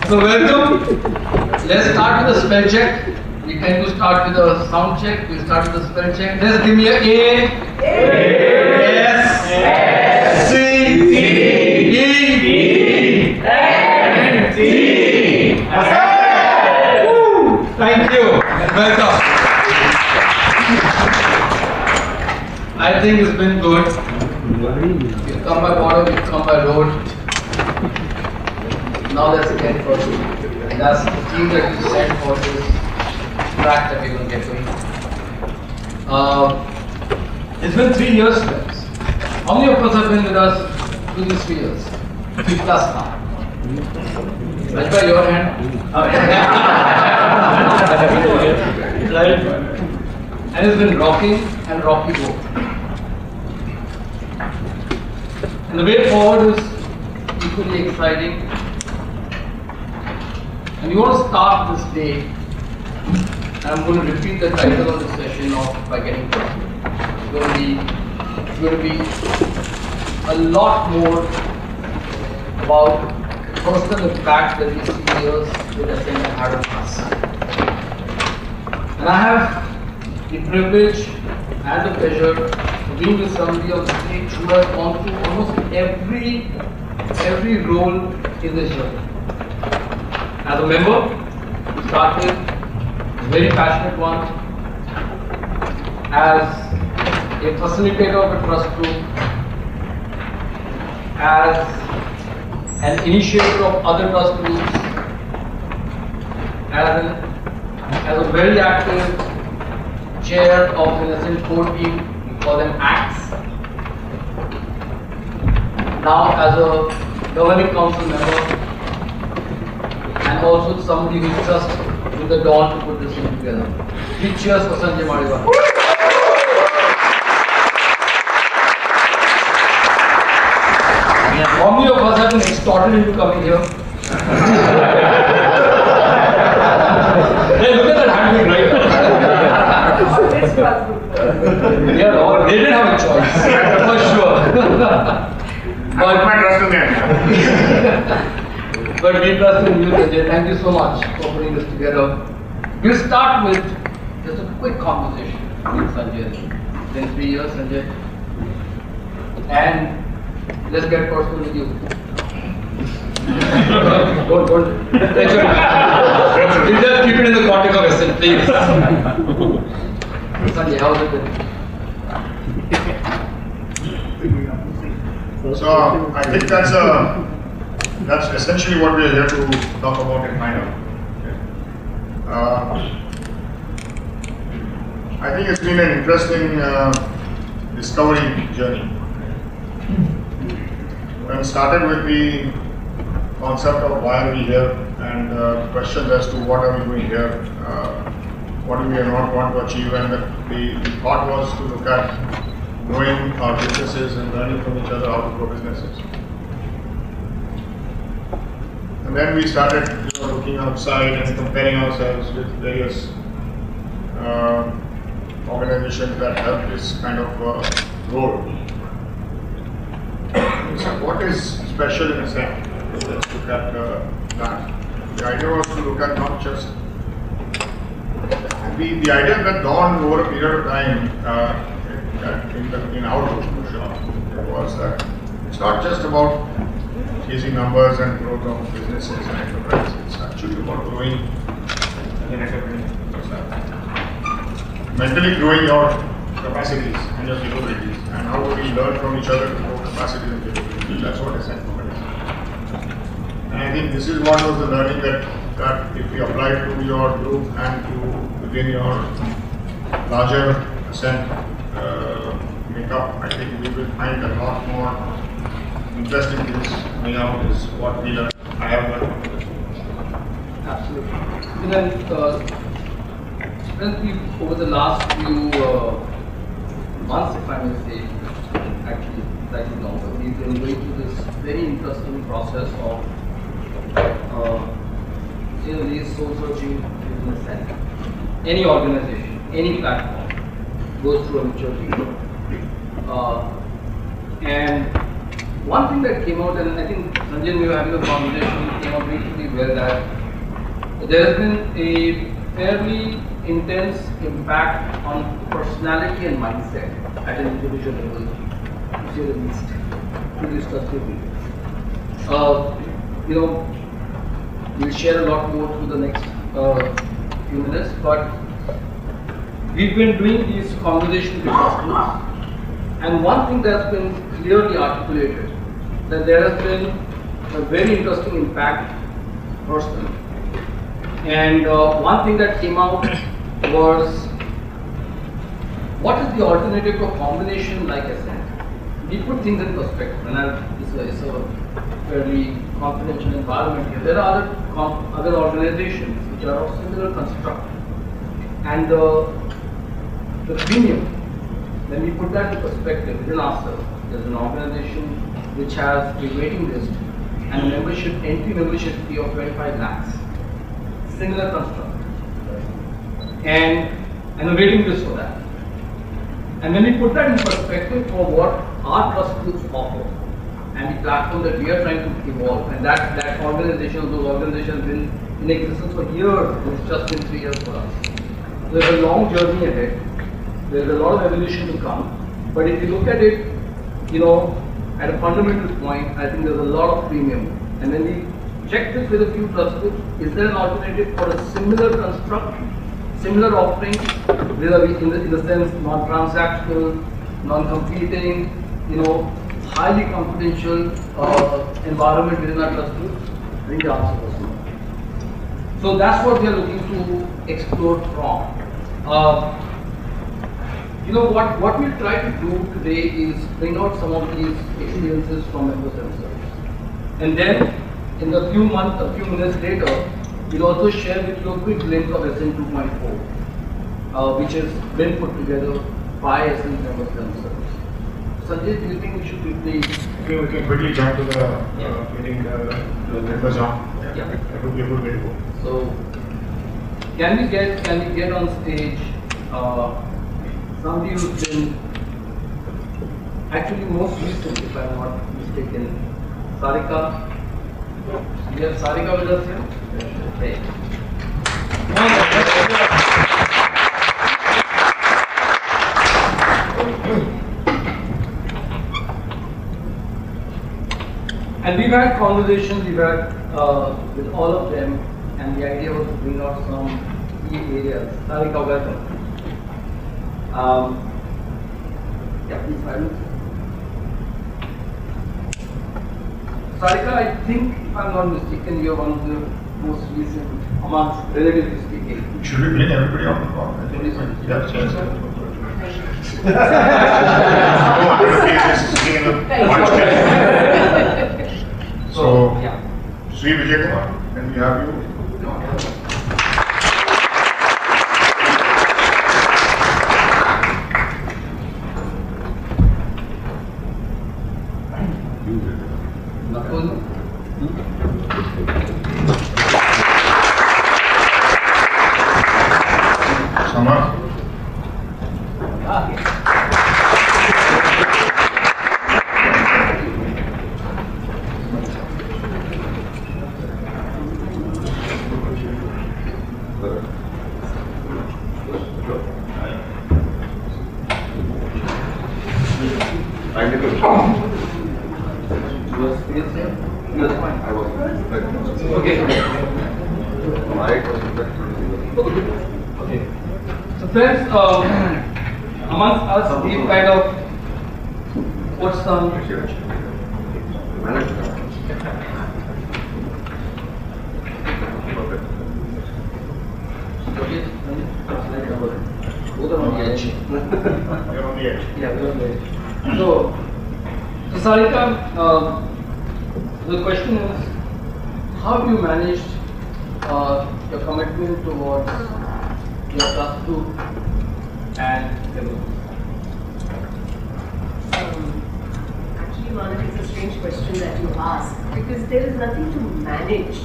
So welcome. Let's start with a spell check. We tend to start with a sound check. We start with a spell check. Let's give me a S, C, D, N, T. Thank you. Welcome. I think it's been good. We've come by water, we've come by road. Now let's get for it. And that's the team that you sent for this track that we're going to get going. It's been 3 years, friends. How many of us have been with us through these 3 years? 3 plus now. Right by your hand. Right? And it's been rocking and rocky both. And the way forward is equally exciting. And we want to start this day, and I'm going to repeat the title of the session off by getting personal. It's going to be a lot more about personal impact that these 3 years with Ascent had on us. And I have the privilege and the pleasure of being with somebody on the stage who has gone through almost every role in this journey. As a member, to start with, a very passionate one. As a facilitator of a trust group, as an initiator of other trust groups, as a very active chair of an Ascent core team, we call them ACTs. Now as a governing council member, and also somebody who just took the dawn to put this thing together. Big cheers for Sanjay Madiwala. How many of us have been extorted into coming here? Hey, look at that hand being right. They didn't have a choice, for sure. I put my trust in them. But we trust in you, Sanjay. Thank you so much for putting this together. We'll start with just a quick conversation with Sanjay. It's been 3 years, Sanjay. And let's get personal with you. Don't. We'll just keep it in the context of Ascent, please. Sanjay, how's it been? So I think that's essentially what we are here to talk about in minor. I think it's been an interesting discovery journey. When started with the concept of why are we here and questions as to what are we doing here, what do we not want to achieve, and the thought was to look at knowing our businesses and learning from each other how to grow businesses. And then we started looking outside and comparing ourselves with various organizations that have this kind of role. So what is special in Ascent? Let's look at that. The idea was to look at not just the idea that dawned over a period of time in our shop was that it's not just about chasing numbers and growth of businesses and enterprises. It's actually about growing as an entrepreneur. Mentally growing your capacities and your capabilities, and how do we learn from each other to grow capacities and capabilities. That's what Ascent is. And I think this is what was the learning that if we apply to your group and to within your larger Ascent makeup, I think we will find a lot more interesting things coming out is what we learn. I have learned from this. Absolutely. And then, over the last few months, if I may say, actually slightly longer, we've been going through this very interesting process of really soul searching in a sense. Any organization, any platform goes through a maturity. And one thing that came out, and I think Sanjay, we were having a conversation, came out recently where that there has been a fairly intense impact on personality and mindset at an individual level, to say the least, to these trusted people. We'll share a lot more through the next few minutes, but we've been doing these conversations with customers, and one thing that's been clearly articulated, that there has been a very interesting impact personally. And one thing that came out was, what is the alternative to a combination like Ascent? We put things in perspective, and it's a fairly confidential environment here. There are other organizations which are of similar construct, and the premium, when we put that in perspective within ourselves, there's an organization which has a waiting list and a entry membership fee of 25 lakhs. Similar construct, and a waiting list for that. And when we put that in perspective for what our trust groups offer and the platform that we are trying to evolve, and that organization, those organizations have been in existence for years, and it's just been 3 years for us. So there's a long journey ahead. There's a lot of evolution to come. But if you look at it, at a fundamental point, I think there's a lot of premium. And when we check this with a few trust groups, is there an alternative for a similar construct, similar offering, in the sense non-transactional, non-competing, highly confidential environment within our trust groups? I think the answer was no. So that's what we are looking to explore from. What we'll try to do today is bring out some of these experiences from members themselves. And then, in a few minutes later, we'll also share with you a quick glimpse of Ascent 2.4, which has been put together by Ascent members themselves. Sanjay, do you think we should quickly... We can quickly jump to the meeting, the members on. Yeah. That would be a good way to go. So, can we get on stage somebody who's been actually most recent, if I'm not mistaken, Sarika? We have Sarika with us here? Okay. And we've had conversations, with all of them, and the idea was to bring out some key areas. Sarika, welcome. Yeah, please, silence. Sarika, I think, if I'm not mistaken, you're one of the most recent amongst, relatively speaking. Should we bring everybody on the call? Yeah, sure. So, Sri Vijay Kumar, can we have you? Samar? So friends, amongst us, we've kind of put some both are on the edge. You're on the edge. Yeah, we're on the edge. So Sarika, the question is, how do you manage your commitment towards your trust group and the group? Actually, Manav, it's a strange question that you ask because there is nothing to manage.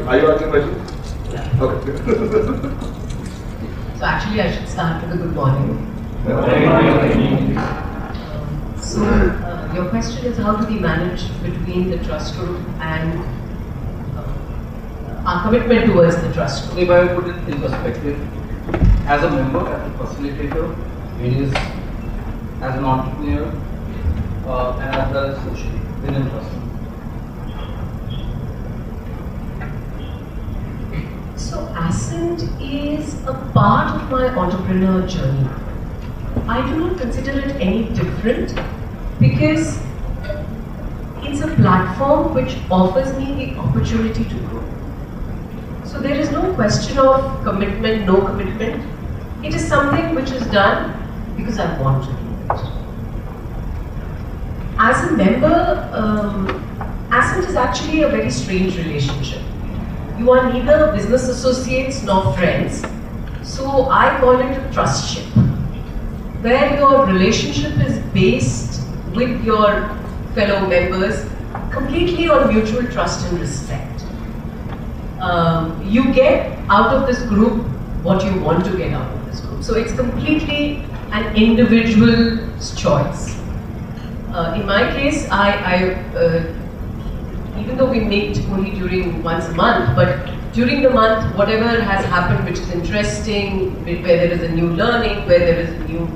Are you asking questions? Okay. So actually I should start with a good morning. So your question is how do we manage between the trust group and our commitment towards the trust group? If I put it in perspective, as a member, as a facilitator, various as an entrepreneur, and as well as socially within trust. So Ascent is a part of my entrepreneur journey. I do not consider it any different because it's a platform which offers me the opportunity to grow. So there is no question of commitment, no commitment. It is something which is done because I want to do it. As a member, Ascent is actually a very strange relationship. You are neither business associates nor friends. So I call it a trustship, where your relationship is based with your fellow members completely on mutual trust and respect. You get out of this group what you want to get out of this group. So it's completely an individual's choice. In my case, even though we meet only during once a month, but during the month, whatever has happened which is interesting, where there is a new learning, where there is a new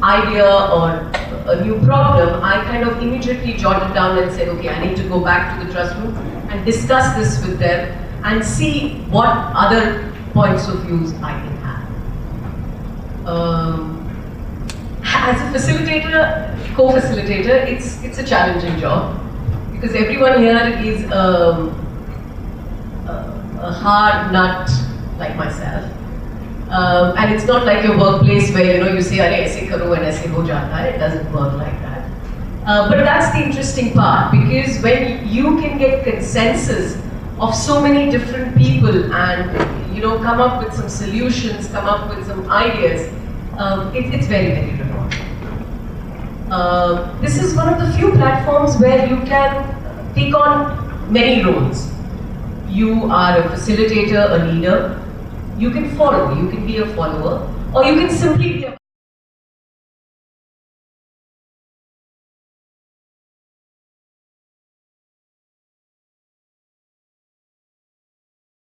idea or a new problem, I kind of immediately jot it down and say, okay, I need to go back to the trust group and discuss this with them and see what other points of views I can have. As a facilitator, co-facilitator, it's a challenging job because everyone here is a hard nut like myself. And it's not like your workplace where you say, "Arey aise karo and aise ho jata hai." It doesn't work like that. But that's the interesting part because when you can get consensus of so many different people and come up with some solutions, come up with some ideas, it's very, very rewarding. This is one of the few platforms where you can take on many roles. You are a facilitator, a leader. You can follow, you can be a follower, or you can simply be a